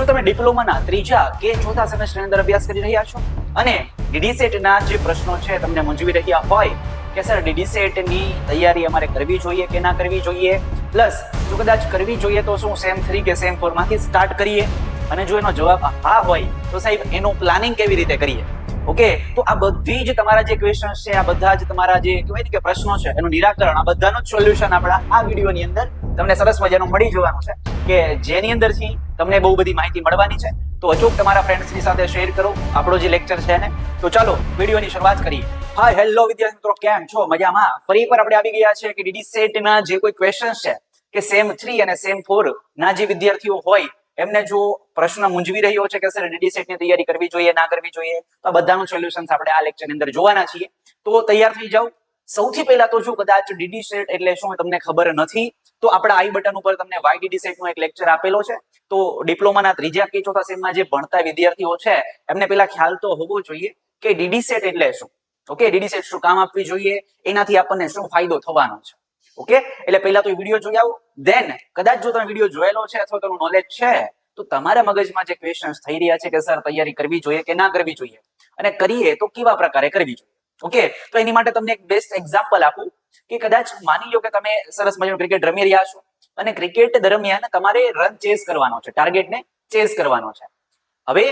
શું તમે ડિપ્લોમાના ત્રીજા કે ચોથા સેમેસ્ટરની અંદર અભ્યાસ કરી રહ્યા છો અને ડીડીસેટ ના જે પ્રશ્નો છે તમને મૂંઝવી રહ્યા હોય કે સર ડીડીસેટ ની તૈયારી અમારે કરવી જોઈએ કે ના કરવી જોઈએ, પ્લસ જો કદાચ કરવી જોઈએ તો શું સેમ 3 કે સેમ 4 માંથી સ્ટાર્ટ કરીએ, અને જો એનો જવાબ હા હોય તો સાહેબ એનું પ્લાનિંગ કેવી રીતે કરીએ. ઓકે, તો આ બધી જ તમારા જે ક્વેશ્ચન્સ છે, આ બધા જ તમારા જે કહેવાય કે પ્રશ્નો છે એનું નિરાકરણ, આ બધાનું જ સોલ્યુશન આપણા આ વિડીયોની અંદર તમને સરસ મજાનું મળી જવાનું છે, કે જેની અંદરથી તમને બહુ બધી માહિતી મળવાની છે. તો અચૂક તમારા ફ્રેન્ડ્સની સાથે શેર કરો આપણો જે લેક્ચર છે ને. તો ચાલો વિડીયોની શરૂઆત કરીએ. હાય હેલો વિદ્યાર્થી મિત્રો, કેમ છો? મજામાં? ફરી પર આપણે આવી ગયા છે કે ડીડીસેટ ના જે કોઈ ક્વેશ્ચન્સ છે કે સેમ 3 અને સેમ 4 ના જે વિદ્યાર્થીઓ હોય એમને જો પ્રશ્ન મૂંઝવી રહ્યો છે કે સર ડીડીસેટ ની તૈયારી કરવી જોઈએ ના કરવી જોઈએ, તો બધાનું સોલ્યુશન આપણે આ લેક્ચરની અંદર જોવાના છીએ. તો તૈયાર થઈ જાઓ. સૌથી પહેલા તો જો કદાચ ડીડીસેટ એટલે શું તમને ખબર નથી તો આપણા આઈ બટન ઉપર તમને વાય ડીડીસેટ નો એક લેક્ચર આપેલો છે. તો ડિપ્લોમાના ત્રીજા કે ચોથા સેમમાં જે ભણતા વિદ્યાર્થીઓ છે એમને પેલા ખ્યાલ તો હોવો જોઈએ કે ડીડીસેટ એટલે શું. ઓકે, ડીડીસેટ શું કામ આપવી જોઈએ, એનાથી આપણને શું ફાયદો થવાનો છે. ઓકે, એટલે પહેલા તો વિડીયો જોઈ આવો. દેન કદાચ જો તમે વિડીયો જોયેલો છે અથવા તમારું નોલેજ છે તો તમારા મગજમાં જે ક્વેશ્ચન્સ થઈ રહ્યા છે કે સર તૈયારી કરવી જોઈએ કે ના કરવી જોઈએ, અને કરીએ તો કેવા પ્રકારે કરવી જોઈએ. ઓકે, તો એની માટે તમને એક બેસ્ટ એક્ઝામ્પલ આપું કે કદાચ માની લો કે તમે સરસ મજાનું ક્રિકેટ રમી રહ્યા છો અને ક્રિકેટ દરમિયાન તમારે રન ચેસ કરવાનો છે, ટાર્ગેટને ચેસ કરવાનો છે. હવે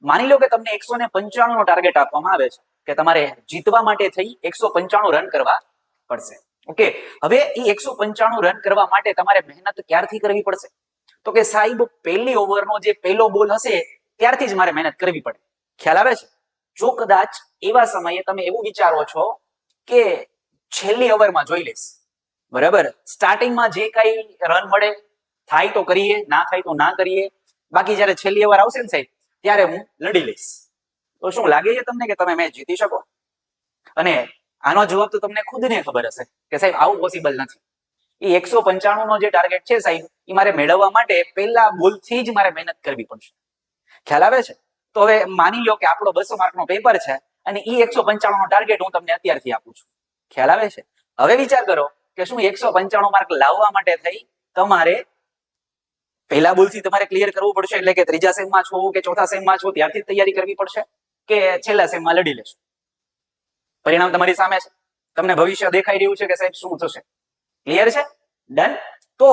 માની લો કે તમને 195 નો ટાર્ગેટ આપવામાં આવે છે કે તમારે જીતવા માટે થઈ 195 રન કરવા પડશે. ઓકે, હવે એ 195 રન કરવા માટે તમારે મહેનત ક્યારથી કરવી પડશે? તો કે સાહેબ પહેલી ઓવરનો જે પહેલો બોલ હશે ત્યારથી જ મારે મહેનત કરવી પડે. ખ્યાલ આવે છે? જો કદાચ એવા સમયે તમે એવું વિચારો છો કે છેલ્લી ઓવરમાં જોઈ લઈશ, બરાબર, સ્ટાર્ટિંગમાં જે કઈ રન મળે થાય તો કરીએ, ના થાય તો ના કરીએ, બાકી જયારે છેલ્લી ઓવર આવશે ને સાહેબ ત્યારે હું લડી લઈશ, તો શું લાગે છે તમને કે તમે મેચ જીતી શકો? અને આનો જવાબ તો તમને ખુદને ખબર હશે કે સાહેબ આવું પોસિબલ નથી. એ 195 નો જે ટાર્ગેટ છે સાહેબ એ મારે મેળવવા માટે પહેલા બોલથી જ મારે મહેનત કરવી પડશે. ખ્યાલ આવે છે? તો હવે માની લો કે આપણો 200 માર્કનો પેપર છે અને એ 195 નો ટાર્ગેટ હું તમને અત્યારથી આપું છું. ખ્યાલ આવે છે? હવે વિચાર કરો કે શું 195 માર્ક લાવવા માટે થઈ તમારે પહેલા બોલથી તમારે ક્લિયર કરવું પડશે, એટલે કે ત્રીજા સેમમાં છો કે ચોથા સેમમાં છો ત્યારથી તૈયારી કરવી પડશે, કે છેલ્લા સેમમાં લડી લેશો? પરિણામ તમારી સામે છે, તમને ભવિષ્ય દેખાઈ રહ્યું છે કે સાહેબ શું થશે. ક્લિયર છે? ડન. તો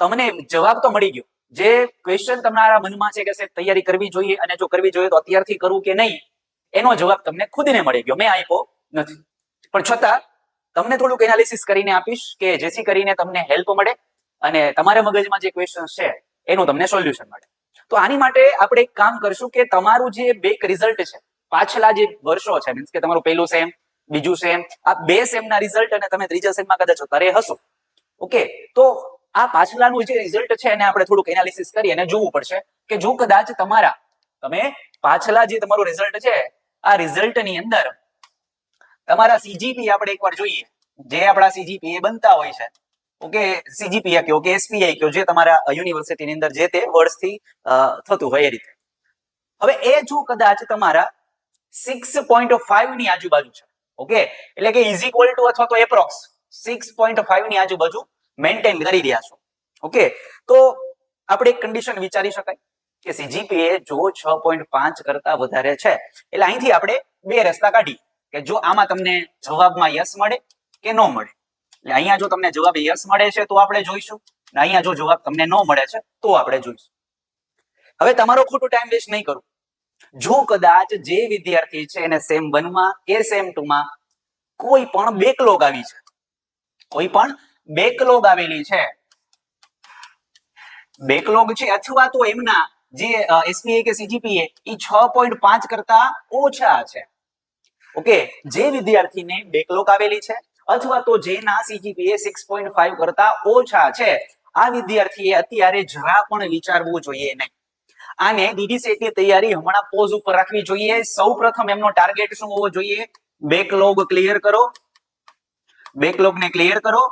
તમને જવાબ તો મળી ગયો. જે ક્વેશ્ચન તમારા મનમાં છે કે સાહેબ તૈયારી કરવી જોઈએ અને જો કરવી જોઈએ તો અત્યારથી કરવું કે નહીં, એનો જવાબ તમને ખુદને મળી ગયો, મેં આપ્યો નથી. પણ છતાં તમને થોડુંક એનાલિસિસ કરીને આપીશ કે જેથી કરીને તમને હેલ્પ મળે અને તમારા મગજમાં જે ક્વેશ્ચન છે એનું તમને સોલ્યુશન મળે. તો આની માટે આપણે એક કામ કરશું કે તમારું જે બેક રિઝલ્ટ છે પાછલા જે વર્ષો છે, મીન્સ કે તમારું પહેલું સેમ, બીજું સેમ, આ બે સેમના રિઝલ્ટ અને તમે ત્રીજા સેમમાં કદાચ અત્યારે હશો. ઓકે, તો આ પાછલાનું જે રિઝલ્ટ છે એને આપણે થોડુંક એનાલિસિસ કરી અને જોવું પડશે કે જો કદાચ તમે પાછલા જે તમારું રિઝલ્ટ છે આ રિઝલ્ટની અંદર તમારા સીજીપીએ આપણે એકવાર જોઈએ, જે આપણા સીજીપીએ બનતા હોય છે. ઓકે, સીજીપીએ કયો કે એસપીઆઈ કયો, જે તમારા યુનિવર્સિટીની અંદર જે તે વર્ષથી થતું હોય એ રીતે. હવે એ જો કદાચ તમારા 6.5 ની આજુબાજુ છે, ઓકે, એટલે કે ઇઝ ઇક્વલ ટુ અથવા તો એપ્રોક્સ 6.5 ની આજુબાજુ મેન્ટેન કરી રહ્યા છો. ઓકે, તો આપણે એક કન્ડિશન વિચારી શકાય કે સીજીપીએ જો 6.5 કરતા વધારે છે એટલે અહીંથી આપણે બે રસ્તા કાઢી કે જો આમાં તમને જવાબમાં યસ મળે કે નો મળે. એટલે અહીંયા જો તમને જવાબ યસ મળે છે તો આપણે જોઈશું, અને અહીંયા જો જવાબ તમને નો મળે છે તો આપણે જોઈશું. હવે તમારો ખોટું ટાઈમ વેસ્ટ નહીં કરું. જો કદાચ જે વિદ્યાર્થી છે એને સેમ 1 માં કે સેમ 2 માં કોઈ પણ બેકલોગ આવી છે, કોઈ પણ બેકલોગ આવેલી છે, બેકલોગ છે અથવા તો એમના જે એસપીએ કે સીજીપીએ એ 6.5 કરતા ઓછા છે. ઓકે, જે વિદ્યાર્થીને બેકલોગ આવેલી છે અથવા તો જેના સીજીપીએ 6.5 કરતા ઓછા છે, આ વિદ્યાર્થીએ અત્યારે જરા પણ વિચારવું જોઈએ નહીં. આને ડીડીસેટ ની તૈયારી હમણાં પોઝ ઉપર રાખવી જોઈએ. સૌપ્રથમ એમનો ટાર્ગેટ શું હોવો જોઈએ? બેકલોગ ક્લિયર કરો, બેકલોગ ને ક્લિયર કરો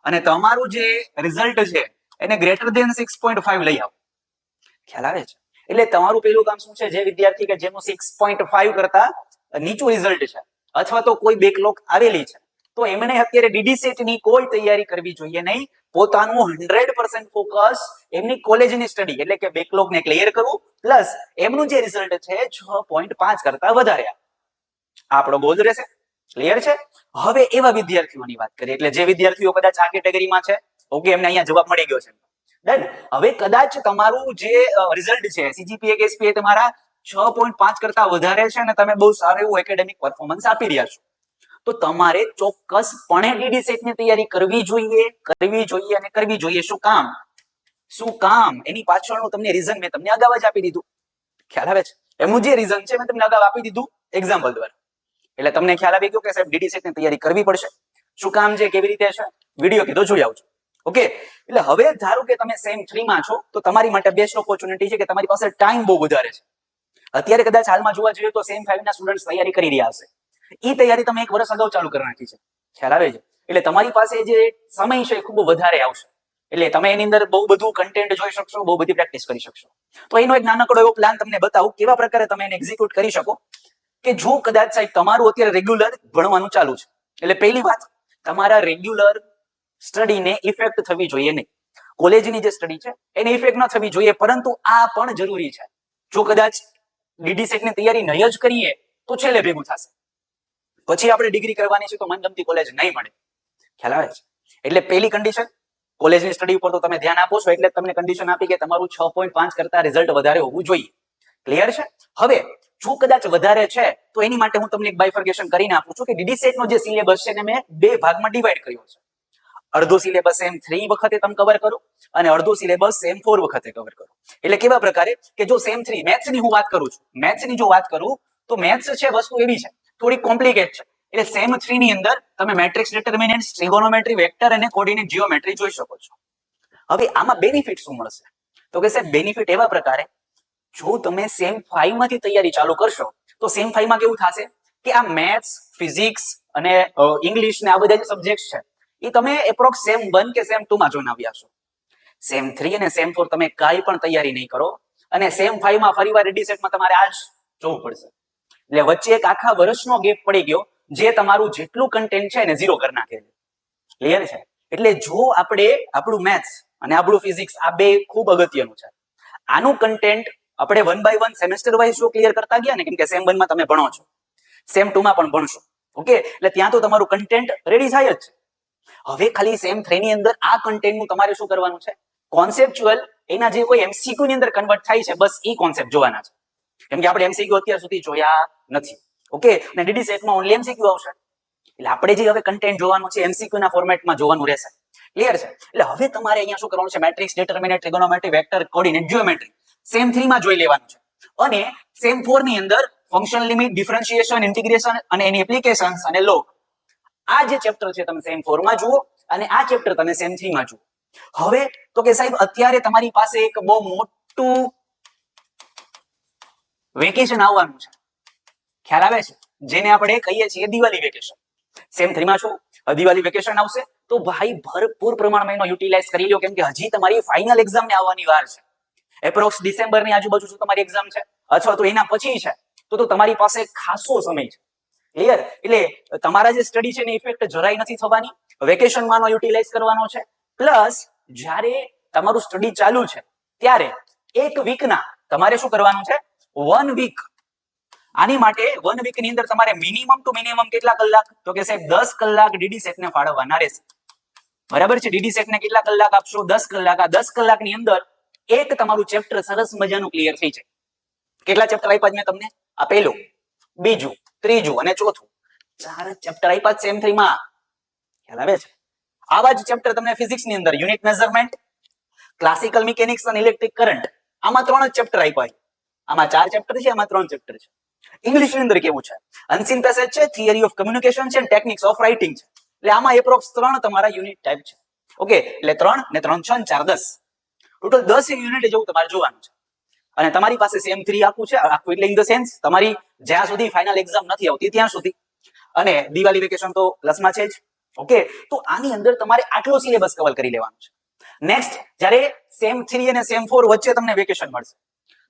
અને તમારું જે રિઝલ્ટ છે એને ગ્રેટર ધેન 6.5 લઈ આવો. ખ્યાલ આવે છે? એટલે તમારું પહેલું કામ શું છે, જે વિદ્યાર્થી કે જેનું 6.5 કરતા નીચું રિઝલ્ટ છે અથવા તો કોઈ બેકલોગ આવેલી છે તો એમણે અત્યારે ડીડી સેટ ની કોઈ તૈયારી કરવી જોઈએ નહીં. પોતાનું 100% ફોકસ એમની કોલેજની સ્ટડી એટલે કે બેકલોગ ને ક્લિયર કરવું પ્લસ એમનું જે રિઝલ્ટ છે 6.5 કરતા વધારે આપણો ગોલ રહેશે. ક્લિયર છે? હવે એવા વિદ્યાર્થીઓની વાત કરીએ એટલે જે વિદ્યાર્થીઓ કદાચ આ કેટેગરીમાં છે, ઓકે, એમને અહીંયા જવાબ મળી ગયો છે. ડન. હવે કદાચ તમારું જે રિઝલ્ટ છે સીજીપીએ કે એસપીએ તમારા 6.5 કરતા વધારે છે અને તમે બહુ સારું એવું એકેડેમિક પરફોર્મન્સ આપી રહ્યા છો, તો તમારે ચોક્કસપણે ડીડી સેટ ની તૈયારી કરવી જોઈએ અને કરવી જોઈએ. શું કામ? એની પાછળનું તમને રીઝન મેં તમને અગાઉ જ આપી દીધું. ખ્યાલ આવે છે? એમનું જે રીઝન છે મેં તમને અગાઉ આપી દીધું એક્ઝામ્પલ દ્વારા. એટલે તમને ખ્યાલ આવી ગયો કે સાહેબ ડીડી સેટ ની તૈયારી કરવી પડશે. શું કામ છે, કેવી રીતે છે, વિડીયો કીધો જોઈ આવજો. ઓકે, એટલે હવે ધારો કે તમે સેમ 3 માં છો તો તમારી માટે બેસ્ટ ઓપોર્ચ્યુનિટી છે કે તમારી પાસે ટાઈમ બહુ વધારે છે. અત્યારે કદાચ હાલમાં જોવા જોઈએ તો સેમ 5 ના સ્ટુડન્ટ્સ તૈયારી કરી રહ્યા હશે. એ તૈયારી તમે 1 વર્ષ અગાઉ ચાલુ કરી નાખી છે. ખ્યાલ આવે છે? એટલે તમારી પાસે જે સમય છે એ ખૂબ વધારે આવશે. એટલે તમે એની અંદર બહુ બધું કન્ટેન્ટ જોઈ શકશો, બહુ બધી પ્રેક્ટિસ કરી શકશો. તો એનો એક નાનકડો એવો પ્લાન તમને બતાવું કેવા પ્રકારે તમે એને એક્ઝિક્યુટ કરી શકો. કે જો કદાચ સાહેબ તમારું અત્યારે રેગ્યુલર ભણવાનું ચાલુ છે, એટલે પહેલી વાત તમારા રેગ્યુલર સ્ટડીને ઇફેક્ટ થવી જોઈએ નહીં. કોલેજની જે સ્ટડી છે એને ઇફેક્ટ ન થવી જોઈએ, પરંતુ આ પણ જરૂરી છે. જો કદાચ ડીડી સેટ ની તૈયારી નહીં જ કરીએ તો છેલ્લે ભેગું થશે. પછી આપણે ડિગ્રી કરવાની છે તો મનગમતી કોલેજ નહીં મળે. ખ્યાલ આવે છે? એટલે પહેલી કન્ડિશન કોલેજની સ્ટડી ઉપર તો તમે ધ્યાન આપો છો એટલે તમને કન્ડિશન આપી કે તમારું 6.5 કરતા રિઝલ્ટ વધારે હોવું જોઈએ. ક્લિયર છે? હવે જો કદાચ વધારે છે તો એની માટે હું તમને એક બાયફર્ગેશન કરીને આપું છું કે ડીડી સેટ નો જે સિલેબસ છે ને મેં 2 ભાગમાં ડિવાઈડ કર્યો છે. અડધો સિલેબસ સેમ 3 વખતે તમે કવર કરો અને અડધો સિલેબસ સેમ 4 વખતે કવર કરો. એટલે કેવા પ્રકારે કે જો સેમ 3 મેથ્સ ની હું વાત કરું છું, મેથ્સ ની જો વાત કરું તો મેથ્સ છે વસ્તુ એવી છે થોડી કોમ્પ્લિકેટ છે. એટલે સેમ 3 ની અંદર તમે મેટ્રિક્સ ડિટર્મિનન્ટ્સ, ટ્રિગોનોમેટ્રી, વેક્ટર અને કોઓર્ડિનેટ જીઓમેટ્રી જોઈ શકો છો. હવે આમાં બેનિફિટ શું મળશે? તો કે સાહેબ બેનિફિટ એવા પ્રકારે જો તમે સેમ 5 માંથી તૈયારી ચાલુ કરશો તો સેમ 5 માં કેવું થશે કે આ મેથ્સ, ફિઝિક્સ અને ઇંગ્લિશ ને આ બધા જે સબ્જેક્ટ છે એ તમે એપ્રોક્સ સેમ 1 કે સેમ 2 માં જોઈને આવ્યા છો. સેમ 3 અને સેમ 4 તમે કાંઈ પણ તૈયારી નહીં કરો અને સેમ 5 માં ફરીવાર ડીડી સેટમાં તમારે આ જ જોવું પડશે. એટલે વચ્ચે એક આખા વર્ષનો ગેપ પડી ગયો જે તમારું જેટલું કન્ટેન્ટ છે એને ઝીરો કરી નાખે છે. ક્લિયર છે? એટલે જો આપણે આપણું મેથ્સ અને આપણું ફિઝિક્સ આ બે ખૂબ અગત્યનું છે. આનું કન્ટેન્ટ આપણે 1 બાય 1 સેમેસ્ટર વાઇઝ જો ક્લિયર કરતા ગયા ને, કેમ કે સેમ 1 માં તમે ભણો છો, સેમ 2 માં પણ ભણશો. ઓકે, એટલે ત્યાં તો તમારું કન્ટેન્ટ રેડી થાય જ છે. હવે ખાલી સેમ 3 ની અંદર આ કન્ટેન્ટનું તમારે શું કરવાનું છે? કોન્સેપ્ચ્યુઅલ એના જે કોઈ એમસીક્યુ ની અંદર કન્વર્ટ થાય છે બસ એ કોન્સેપ્ટ જોવાના છે. કેમ કે આપણે એમસીક્યુ અત્યાર સુધી જોયા નથી. ઓકે, અને ડીડી સેટમાં ઓન્લી એમસીક્યુ આવશે. એટલે આપણે જે હવે કન્ટેન્ટ જોવાનું છે એમસીક્યુ ના ફોર્મેટમાં જોવાનું રહેશે. ક્લિયર છે? એટલે હવે તમારે અહીંયા શું કરવાનું છે? Matrix, determinant, trigonometry, vector, coordinate, geometry same 3 માં જોઈ લેવાનું છે. અને સેમ 4 ની અંદર ફંક્શન લિમિટ, ડિફરન્શિએશન, ઇન્ટિગ્રેશન અને એની એપ્લિકેશન્સ અને લોગ, આ જે ચેપ્ટર છે તમે સેમ 4 માં જુઓ અને આ ચેપ્ટર તમે સેમ 3 માં જુઓ. હવે તો કે સાહેબ અત્યારે તમારી પાસે એક બહુ મોટું વેકેશન આવવાનું છે. ખ્યાલ આવે છે? જેને આપણે કહીએ છીએ દિવાળી વેકેશન. સેમ 3 માં છો, દિવાળી વેકેશન આવશે તો ભાઈ ભરપૂર પ્રમાણમાં એનો યુટિલાઇઝ કરી લો, કેમ કે હજી તમારી ફાઇનલ એક્ઝામ ને આવવાની વાર છે. એપ્રોક્સ ડિસેમ્બર ની આજુબાજુ જો તમારી એક્ઝામ છે અથવા તો એના પછી છે તો તમારી પાસે ખાસો સમય છે. ક્લિયર? એટલે તમારા જે સ્ટડી છે ને ઇફેક્ટ જરાય નથી થવાની. વેકેશન માં યુટિલાઇઝ કરવાનો છે. પ્લસ જ્યારે તમારું સ્ટડી ચાલુ છે ત્યારે એક વીકના તમારે શું કરવાનું છે? 1 વીક. આની માટે 1 વીક ની અંદર તમારે મિનિમમ ટુ મિનિમમ કેટલા કલાક? તો કે સાહેબ 10 કલાક ડીડી સેટ ને ફાળવવાના રહેશે. બરાબર છે? ડીડી સેટ ને કેટલા કલાક આપશો? 10 કલાક. આ 10 કલાકની અંદર એક તમારું ચેપ્ટર સરસ મજાનું ક્લિયર થઈ જાય. કેટલા ચેપ્ટર આપ્યા મેં તમને? આ પહેલું, બીજું, ત્રીજું અને ચોથું. 4 ચેપ્ટર આપ્યા સેમ 3 માં. ખ્યાલ આવે છે? આવા જ ચેપ્ટર તમને ફિઝિક્સ ની અંદર યુનિટ મેઝરમેન્ટ, ક્લાસિકલ મિકેનિક્સ અને ઇલેક્ટ્રિક કરંટ, આમાં 3 જ ચેપ્ટર આપ્યા. આમાં 4 ચેપ્ટર છે, આમાં 3 ચેપ્ટર છે. ઇંગ્લિશ ની અંદર કેવું છે? અનસીન પેસેજ છે, થિયરી ઓફ કમ્યુનિકેશન છે, ટેકનિક્સ ઓફ રાઇટિંગ છે. એટલે આમાં એપ્રોક્સ 3 તમારા યુનિટ ટાઈપ છે. ઓકે, એટલે 3 ને 3 6 4 10, ટોટલ 10 યુનિટ જેવું તમારે જોવાનું છે. અને તમારી પાસે સેમ 3 આખું છે, આખું એટલે ઇન ધ સેન્સ તમારી જ્યાં સુધી ફાઇનલ એક્ઝામ નથી આવતી ત્યાં સુધી, અને દિવાળી વેકેશન તો પ્લસમાં છે જ. ઓકે, તો આની અંદર તમારે આટલો સિલેબસ કવર કરી લેવાનો છે. નેક્સ્ટ, જ્યારે સેમ 3 અને સેમ 4 વચ્ચે તમને વેકેશન મળશે.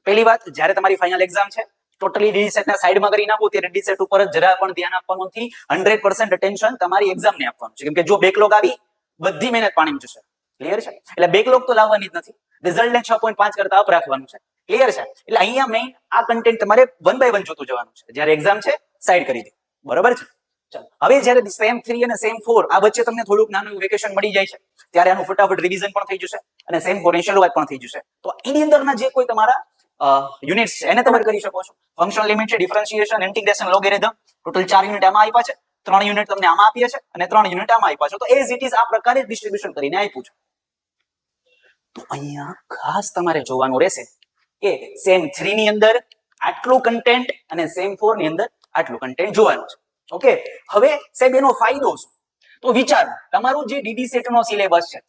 પહેલી વાત, જ્યારે તમારી ફાઇનલ એક્ઝામ છે ટોટલી ડીડી સેટ ના સાઈડમાં કરી નાખો, ત્યારે ડીડી સેટ ઉપર જરા પણ ધ્યાન આપવાનું નથી. 100% અટેન્શન તમારી એક્ઝામને આપવાનું છે, કેમ કે જો બેકલોગ આવી બધી મહેનત પાણીમાં જશે. ક્લિયર છે? એટલે બેકલોગ તો લાવવાની જ નથી, રિઝલ્ટને 6.5 કરતા અપ રાખવાનું છે. ક્લિયર છે? એટલે અહીંયા મેઇન આ કન્ટેન્ટ તમારે 1 બાય 1 જોતું જવાનું છે. જ્યારે એક્ઝામ છે સાઈડ કરી દો. બરોબર છે? ચાલો, હવે જ્યારે સેમ 3 અને સેમ 4 આ વચ્ચે તમને થોડુંક નાનું વેકેશન મળી જાય છે, ત્યારે આનું ફટાફટ રિવિઝન પણ થઈ જશે અને સેમ 4 ની શરૂઆત પણ થઈ જશે. તો એની અંદરના જે કોઈ તમારા યુનિટ્સ છે એને તમે કરી શકો છો. ફંક્શન લિમિટ છે, differentiation, integration, logarithm, total 4 unit આમાં આપ્યા છે, 3 યુનિટ તમને આમાં આપ્યા છે અને 3 યુનિટ આમાં આપ્યા છે. તો એઝ ઇટ ઇઝ આ પ્રકારે ડિસ્ટ્રીબ્યુશન કરીને આપ્યું છે. તો અહીંયા ખાસ તમારે જોવાનું રહેશે કે સેમ 3 ની અંદર આટલું કન્ટેન્ટ અને સેમ 4 ની અંદર આટલું કન્ટેન્ટ જોવાનું છે. ઓકે, હવે સાહેબ એનો ફાયદો શું? તો વિચારો, તમારું જે ડીડી સેટ નો સિલેબસ છે,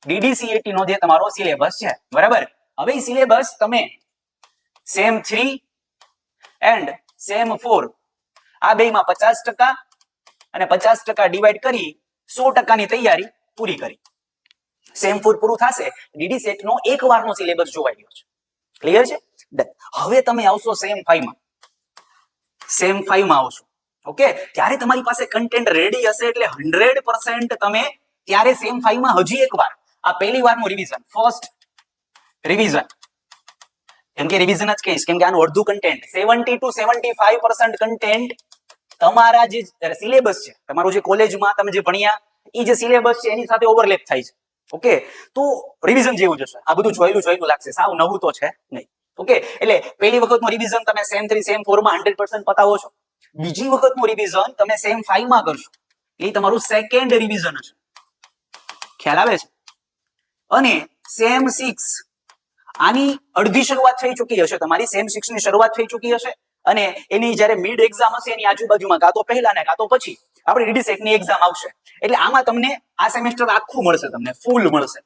DDCET નો જે તમારો સિલેબસ છે, બરાબર, હવે એ સિલેબસ તમે સેમ 3 એન્ડ સેમ 4 આ બેમાં 50% અને 50% ડિવાઈડ કરી 100% ની તૈયારી પૂરી કરી. સેમ 4 પૂરું થશે, ડીડી સેટ નો એક વારનો સિલેબસ જોવાઈ ગયો છે. ક્લિયર છે? હવે તમે આવશો સેમ 5 માં. સેમ 5 માં આવશો, ઓકે, ત્યારે તમારી પાસે કન્ટેન્ટ રેડી હશે એટલે 100% તમે ત્યારે સેમ 5 માં હજી એક વાર આ પહેલી વારનું રિવિઝન, ફર્સ્ટ રિવિઝન, કેમ કે રિવિઝન જ કહીશ, કેમ કે આનું અડધું કન્ટેન્ટ 70 to 75% કન્ટેન્ટ તમારા જે સિલેબસ છે, તમારું જે કોલેજમાં તમે જે ભણ્યા એ જે સિલેબસ છે એની સાથે ઓવરલેપ થાય છે. ઓકે, તો રિવિઝન જેવું જશે. આ બધું જોયેલું લાગશે, સાવ નવું તો છે નહીં. ઓકે, એટલે પહેલી વખતનું રિવિઝન તમે સેમ 3 સેમ 4 માં 100% પતાવો છો. બીજી વખતનું રિવિઝન તમે સેમ 5 માં કરશો, એ તમારું સેકન્ડ રિવિઝન હશે. ખ્યાલ આવે છે? અને સેમ 6 આની અડધી શરૂઆત થઈ ચૂકી હશે, તમારી સેમ 6 ની શરૂઆત થઈ ચૂકી હશે અને એની જ્યારે મિડ એક્ઝામ હશે એની આજુબાજુમાં કાં તો પહેલા ને કાં તો પછી આપણે ડીડી સેટ ની એક્ઝામ આવશે. એટલે આમાં તમને આ સેમેસ્ટર આખું મળશે, તમને ફૂલ મળશે.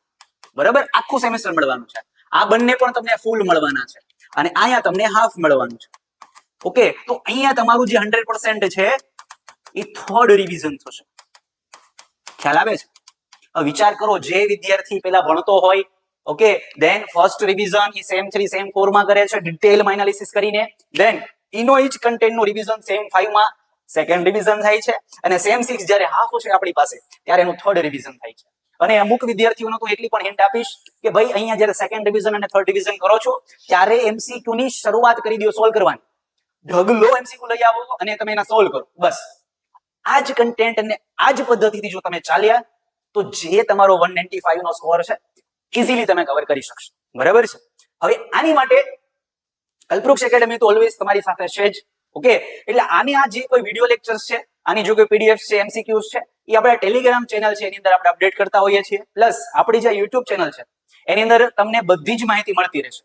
બરાબર, આખું સેમેસ્ટર મળવાનું છે. આ બંને પણ તમને ફૂલ મળવાના છે અને અહીંયા તમને હાફ મળવાનું છે. ઓકે, તો અહીંયા તમારું જે 100% છે એ થર્ડ રિવિઝન થશે. ખ્યાલ આવે છે? વિચાર કરો, જે વિદ્યાર્થી પેલા ભણતો હોય, ઓકે, ધેન ફર્સ્ટ રિવિઝન એ સેમ 3 સેમ 4 માં કરે છે ડિટેલમાં એનાલિસિસ કરીને, ધેન એનો જ કન્ટેન્ટ નું રિવિઝન સેમ 5 માં સેકન્ડ રિવિઝન થાય છે અને સેમ 6 જ્યારે હાફ હશે આપણી પાસે ત્યારે એનું થર્ડ રિવિઝન થાય છે. અને અમુક વિદ્યાર્થીઓને તો એટલી પણ હિન્ટ આપીશ કે ભાઈ અહીંયા જ્યારે સેકન્ડ રિવિઝન અને થર્ડ રિવિઝન કરો છો ત્યારે MCQ ની શરૂઆત કરી દો સોલ્વ કરવાની. ઢગલો MCQ લઈ આવો અને તમે એના સોલ્વ કરો. બસ આ જ કન્ટેન્ટ અને આ જ પદ્ધતિથી જો તમે ચાલ્યા તો જે તમારો 195 નો સ્કોર છે ઇઝીલી તમે કવર કરી શકશો. બરાબર છે? હવે આની માટે કલ્પવૃક્ષ એકેડમી તો ઓલવેઝ તમારી સાથે છે જ. ઓકે, એટલે આની આ જે કોઈ વિડિયો લેક્ચર્સ છે, આની જો કોઈ PDF છે, MCQs છે, એ આપણા ટેલિગ્રામ ચેનલ છે એની અંદર આપણે અપડેટ કરતા હોઈએ છીએ. પ્લસ આપણી જે YouTube ચેનલ છે એની અંદર તમને બધી જ માહિતી મળતી રહેશે.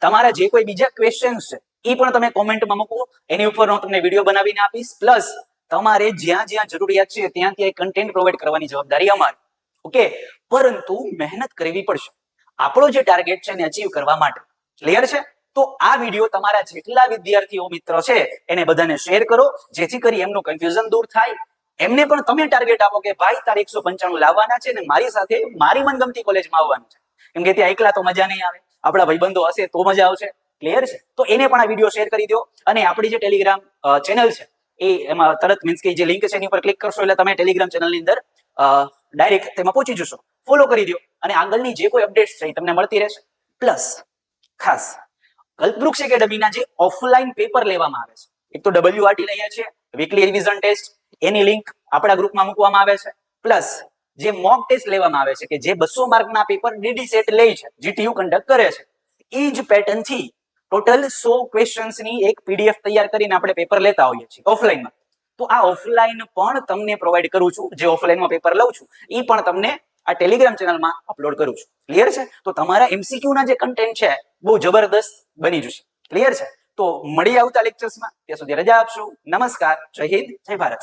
તમારા જે કોઈ બીજા ક્વેશ્ચન્સ છે એ પણ તમે કોમેન્ટમાં મૂકો, એની ઉપર હું તમને વિડીયો બનાવીને આપીશ. પ્લસ તમારે જ્યાં જ્યાં જરૂરિયાત છે ત્યાં ત્યાં કન્ટેન્ટ પ્રોવાઈડ કરવાની જવાબદારી અમારી. ઓકે, પરંતુ મહેનત કરવી પડશે આપણો જે ટાર્ગેટ છે એને અચીવ કરવા માટે. ક્લિયર છે? તો આ વિડીયો તમારા જેટલા વિદ્યાર્થીઓ મિત્ર છે એને બધાને શેર કરો, જેથી કરી એમનું કન્ફ્યુઝન દૂર થાય. એમને પણ તમે ટાર્ગેટ આપો કે ભાઈ તારે 195 લાવવાના છે ને મારી સાથે મારી મનગમતી કોલેજમાં આવવાનું છે, કેમ કે ત્યાં એકલા તો મજા નહીં આવે, આપણા ભાઈબંધો હશે તો મજા આવશે. ક્લિયર છે? તો એને પણ આ વિડીયો શેર કરી દો અને આપણી જે ટેલિગ્રામ ચેનલ છે એમાં તરત મીન્સ કે જે લિંક છે એની ઉપર ક્લિક કરશો એટલે તમે ટેલિગ્રામ ચેનલની અંદર ડાયરેક્ટ તેમાં પહોંચી જશો. ફોલો કરી દો અને આગળની જે કોઈ અપડેટ્સ છે એ તમને મળતી રહેશે. પ્લસ ખાસ કલ્પવૃક્ષ એકેડમીના જે ઓફલાઈન પેપર લેવામાં આવે છે, એક તો WRT લઈએ છીએ, વીકલી રિવિઝન ટેસ્ટ, એની લિંક આપણા ગ્રુપમાં મૂકવામાં આવે છે. પ્લસ જે મોક ટેસ્ટ લેવામાં આવે છે કે જે 200 માર્કના પેપર ડીડી સેટ લે છે, GTU કન્ડક્ટ કરે છે, એ જ પેટર્ન થી ટોટલ 100 ક્વેશ્ચન્સની એક PDF તૈયાર કરીને આપણે પેપર લેતા હોઈએ છીએ ઓફલાઈનમાં. તો આ ઓફલાઈન પણ તમને પ્રોવાઈડ કરું છું, જે ઓફલાઈનમાં પેપર લઉં છું એ પણ તમને આ ટેલિગ્રામ ચેનલમાં અપલોડ કરું છું. ક્લિયર છે? તો તમારા MCQ ના જે કન્ટેન્ટ છે બહુ જબરદસ્ત બની જશે. ક્લિયર છે? તો મળી આવતા લેક્ચર્સમાં, ત્યાં સુધી રજા આપશું. નમસ્કાર, જય હિન્દ, જય ભારત.